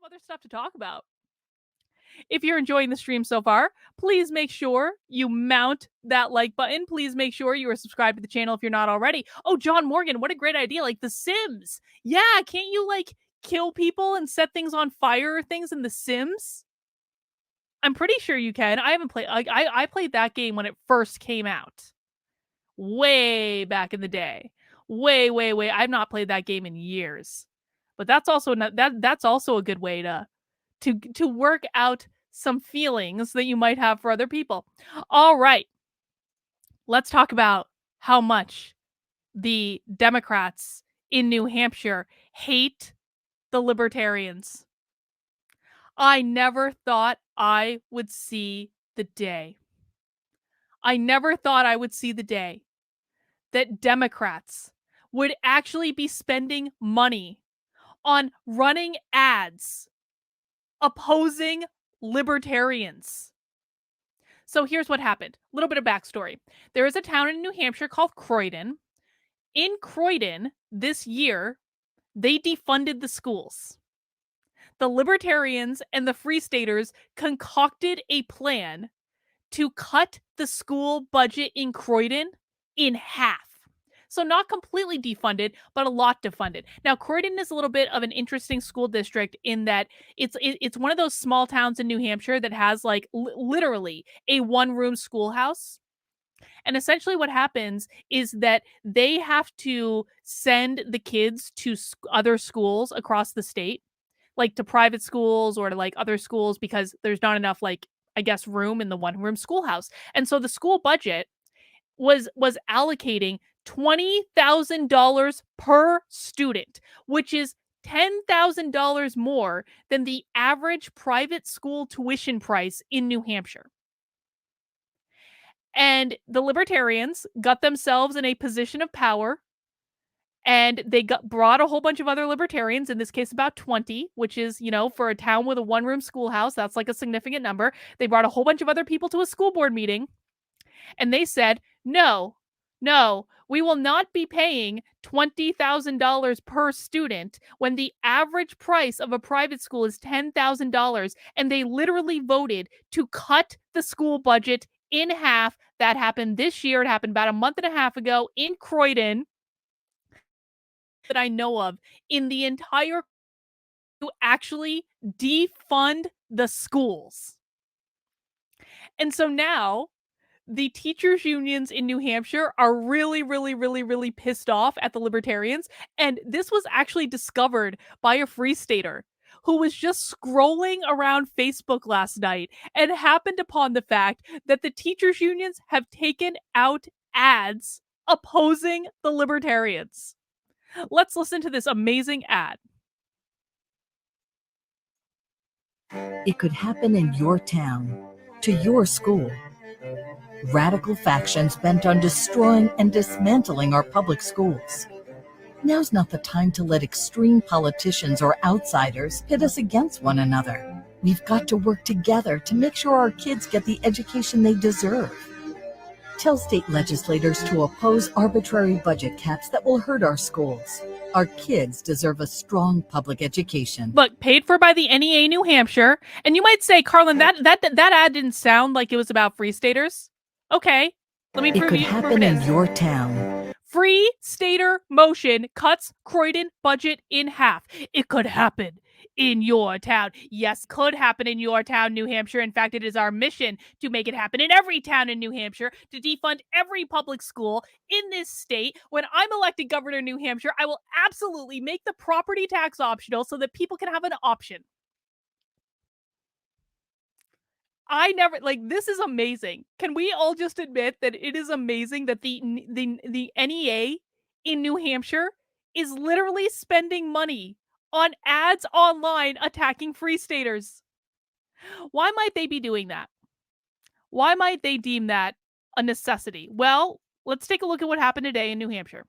Other stuff to talk about. If you're enjoying the stream so far, please make sure you mount that like button. Please make sure you are subscribed to the channel if you're not already. Oh, John Morgan, what a great idea. Like The Sims. Yeah, can't you like kill people and set things on fire or things in The Sims? I'm pretty sure you can. I haven't played. I played that game when it first came out, way back in the day. Way. I've not played that game in years, but that's also not, that's also a good way to work out some feelings that you might have for other people. All right, let's talk about how much the Democrats in New Hampshire hate the Libertarians. I never thought I would see the day. I never thought I would see the day that Democrats would actually be spending money on running ads opposing libertarians. So here's what happened. A little bit of backstory. There is a town in New Hampshire called Croydon. In Croydon, this year, they defunded the schools. The Libertarians and the Free Staters concocted a plan to cut the school budget in Croydon in half. So not completely defunded, but a lot defunded. Now, Croydon is a little bit of an interesting school district in that it's one of those small towns in New Hampshire that has like literally a one-room schoolhouse. And essentially what happens is that they have to send the kids to other schools across the state, like to private schools or to like other schools, because there's not enough, like, I guess, room in the one-room schoolhouse. And so the school budget was allocating $20,000 per student, which is $10,000 more than the average private school tuition price in New Hampshire. And the Libertarians got themselves in a position of power, and they brought a whole bunch of other Libertarians, in this case about 20, which is, you know, for a town with a one-room schoolhouse, that's like a significant number. They brought a whole bunch of other people to a school board meeting, and they said, no, we will not be paying $20,000 per student when the average price of a private school is $10,000. And they literally voted to cut the school budget in half. That happened this year. It happened about a month and a half ago in Croydon, that I know of in the entire, to actually defund the schools. And so now the teachers' unions in New Hampshire are really pissed off at the Libertarians. And this was actually discovered by a Free Stater who was just scrolling around Facebook last night and happened upon the fact that the teachers' unions have taken out ads opposing the Libertarians. Let's listen to this amazing ad. It could happen in your town, to your school. Radical factions bent on destroying and dismantling our public schools. Now's not the time to let extreme politicians or outsiders pit us against one another. We've got to work together to make sure our kids get the education they deserve. Tell state legislators to oppose arbitrary budget caps that will hurt our schools. Our kids deserve a strong public education. Look, paid for by the NEA New Hampshire. And you might say, Carlin, that ad didn't sound like it was about Free Staters. Okay, let me prove it could you, happen in your town. Free Stater motion cuts Croydon budget in half. It could happen in your town. Yes, could happen in your town, New Hampshire. In fact, it is our mission to make it happen in every town in New Hampshire, to defund every public school in this state. When I'm elected governor of New Hampshire, I will absolutely make the property tax optional so that people can have an option. This is amazing. Can we all just admit that it is amazing that the NEA in New Hampshire is literally spending money on ads online attacking Free Staters? Why might they be doing that? Why might they deem that a necessity? Well, let's take a look at what happened today in New Hampshire.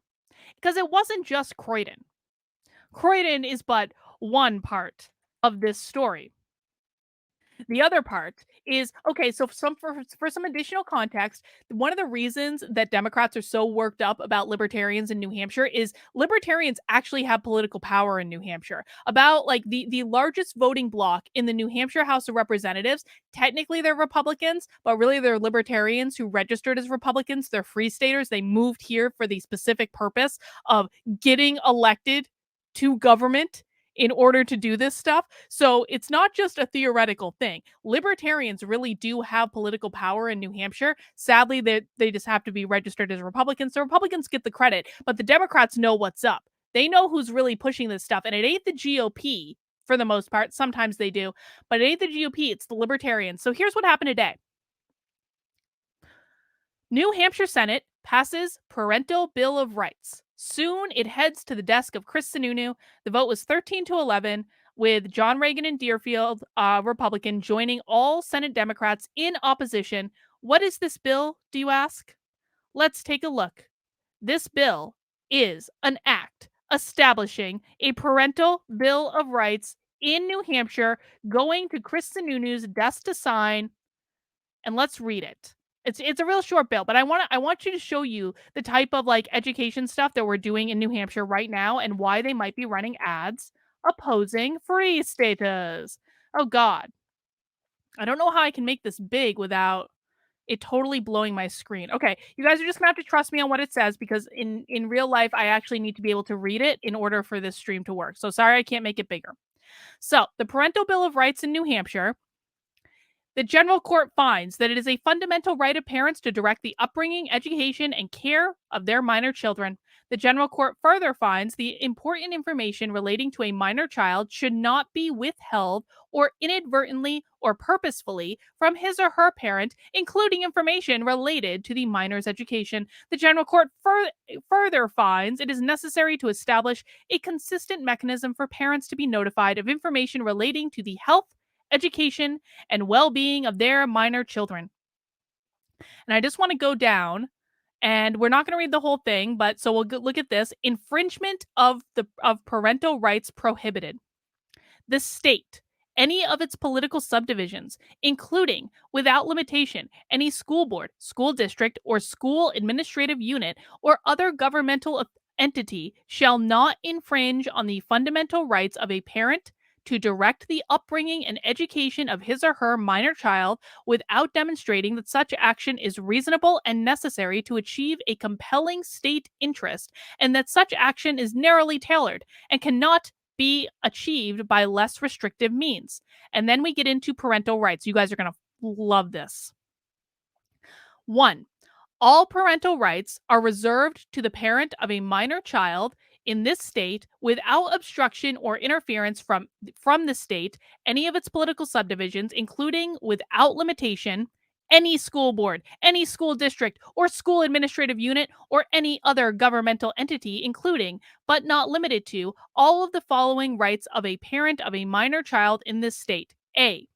Because it wasn't just Croydon. Croydon is but one part of this story. The other part is, okay, so for some additional context, one of the reasons that Democrats are so worked up about libertarians in New Hampshire is libertarians actually have political power in New Hampshire. About like the largest voting bloc in the New Hampshire House of Representatives, technically they're Republicans, but really they're libertarians who registered as Republicans. They're free staters. They moved here for the specific purpose of getting elected to government in order to do this stuff. So it's not just a theoretical thing. Libertarians really do have political power in New Hampshire. Sadly, they just have to be registered as Republicans. So Republicans get the credit, but the Democrats know what's up. They know who's really pushing this stuff, and it ain't the GOP for the most part. Sometimes they do, but it ain't the GOP. It's the Libertarians. So here's what happened today. New Hampshire Senate passes Parental Bill of Rights. Soon it heads to the desk of Chris Sununu. The vote was 13-11, with John Reagan and Deerfield, Republican, joining all Senate Democrats in opposition. What is this bill, do you ask? Let's take a look. This bill is an act establishing a Parental Bill of Rights in New Hampshire, going to Chris Sununu's desk to sign, and let's read it. It's a real short bill, but I want you to show you the type of like education stuff that we're doing in New Hampshire right now and why they might be running ads opposing free status. Oh God. I don't know how I can make this big without it totally blowing my screen. Okay, you guys are just gonna have to trust me on what it says, because in real life I actually need to be able to read it in order for this stream to work. So sorry I can't make it bigger. So, the Parental Bill of Rights in New Hampshire. The General Court finds that it is a fundamental right of parents to direct the upbringing, education, and care of their minor children. The General Court further finds the important information relating to a minor child should not be withheld or inadvertently or purposefully from his or her parent, including information related to the minor's education. The General Court further finds it is necessary to establish a consistent mechanism for parents to be notified of information relating to the health, education, and well-being of their minor children. And I just want to go down, and we're not going to read the whole thing, but so we'll look at this. Infringement of parental rights prohibited. The state, any of its political subdivisions, including, without limitation, any school board, school district, or school administrative unit, or other governmental entity, shall not infringe on the fundamental rights of a parent to direct the upbringing and education of his or her minor child without demonstrating that such action is reasonable and necessary to achieve a compelling state interest, and that such action is narrowly tailored and cannot be achieved by less restrictive means. And then we get into parental rights. You guys are going to love this. 1. All parental rights are reserved to the parent of a minor child in this state without obstruction or interference from the state, any of its political subdivisions, including, without limitation, any school board, any school district, or school administrative unit, or any other governmental entity, including, but not limited to, all of the following rights of a parent of a minor child in this state. A.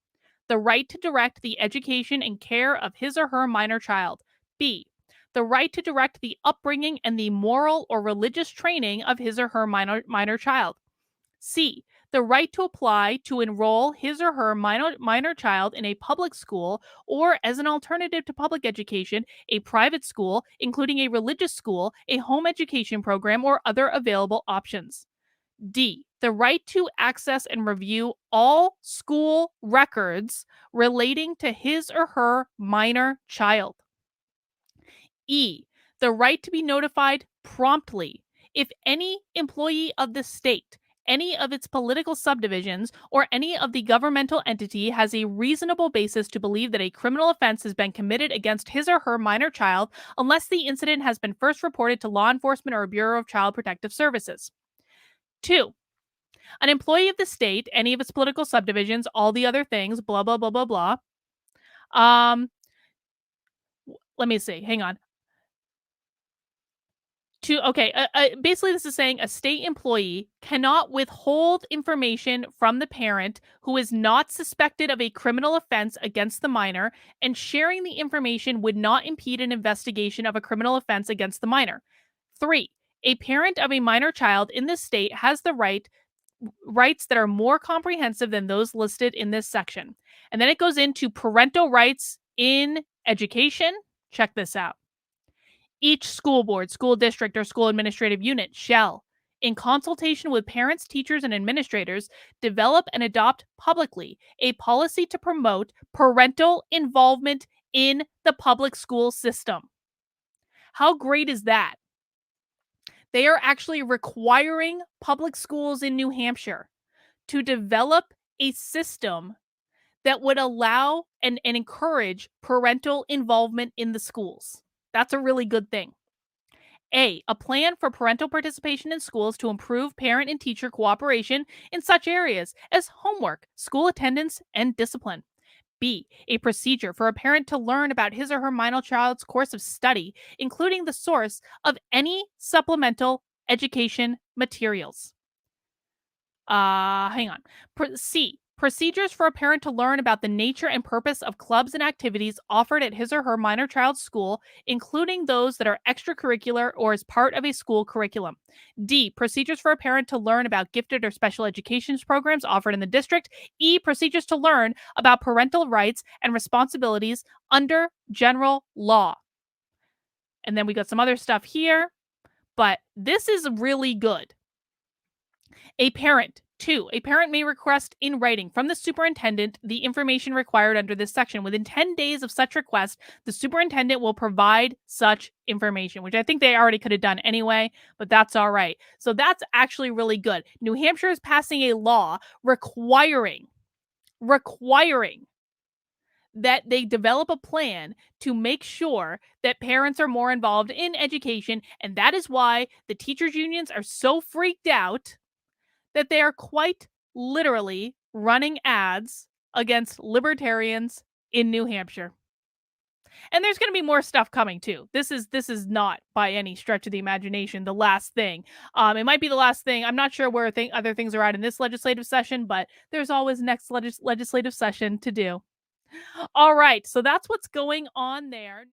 The right to direct the education and care of his or her minor child. B. The right to direct the upbringing and the moral or religious training of his or her minor child. C. The right to apply to enroll his or her minor child in a public school, or, as an alternative to public education, a private school, including a religious school, a home education program, or other available options. D. The right to access and review all school records relating to his or her minor child. E. The right to be notified promptly if any employee of the state, any of its political subdivisions, or any of the governmental entity has a reasonable basis to believe that a criminal offense has been committed against his or her minor child, unless the incident has been first reported to law enforcement or a Bureau of Child Protective Services. 2. An employee of the state, any of its political subdivisions, all the other things, blah, blah, blah, blah, blah. Let me see. Hang on. Basically, this is saying a state employee cannot withhold information from the parent who is not suspected of a criminal offense against the minor, and sharing the information would not impede an investigation of a criminal offense against the minor. 3. A parent of a minor child in this state has the right rights that are more comprehensive than those listed in this section. And then it goes into parental rights in education. Check this out. Each school board, school district, or school administrative unit shall, in consultation with parents, teachers, and administrators, develop and adopt publicly a policy to promote parental involvement in the public school system. How great is that? They are actually requiring public schools in New Hampshire to develop a system that would allow and encourage parental involvement in the schools. That's a really good thing. A plan for parental participation in schools to improve parent and teacher cooperation in such areas as homework, school attendance, and discipline. B, a procedure for a parent to learn about his or her minor child's course of study, including the source of any supplemental education materials. Hang on. C, procedures for a parent to learn about the nature and purpose of clubs and activities offered at his or her minor child's school, including those that are extracurricular or as part of a school curriculum. D, procedures for a parent to learn about gifted or special education programs offered in the district. E, procedures to learn about parental rights and responsibilities under general law. And then we got some other stuff here, but this is really good. A parent may request in writing from the superintendent the information required under this section. Within 10 days of such request, the superintendent will provide such information, which I think they already could have done anyway, but that's all right. So that's actually really good. New Hampshire is passing a law requiring that they develop a plan to make sure that parents are more involved in education, and that is why the teachers' unions are so freaked out that they are quite literally running ads against libertarians in New Hampshire. And there's going to be more stuff coming too. This is not by any stretch of the imagination the last thing. It might be the last thing. I'm not sure where other things are at in this legislative session, but there's always next legislative session to do. All right, so that's what's going on there.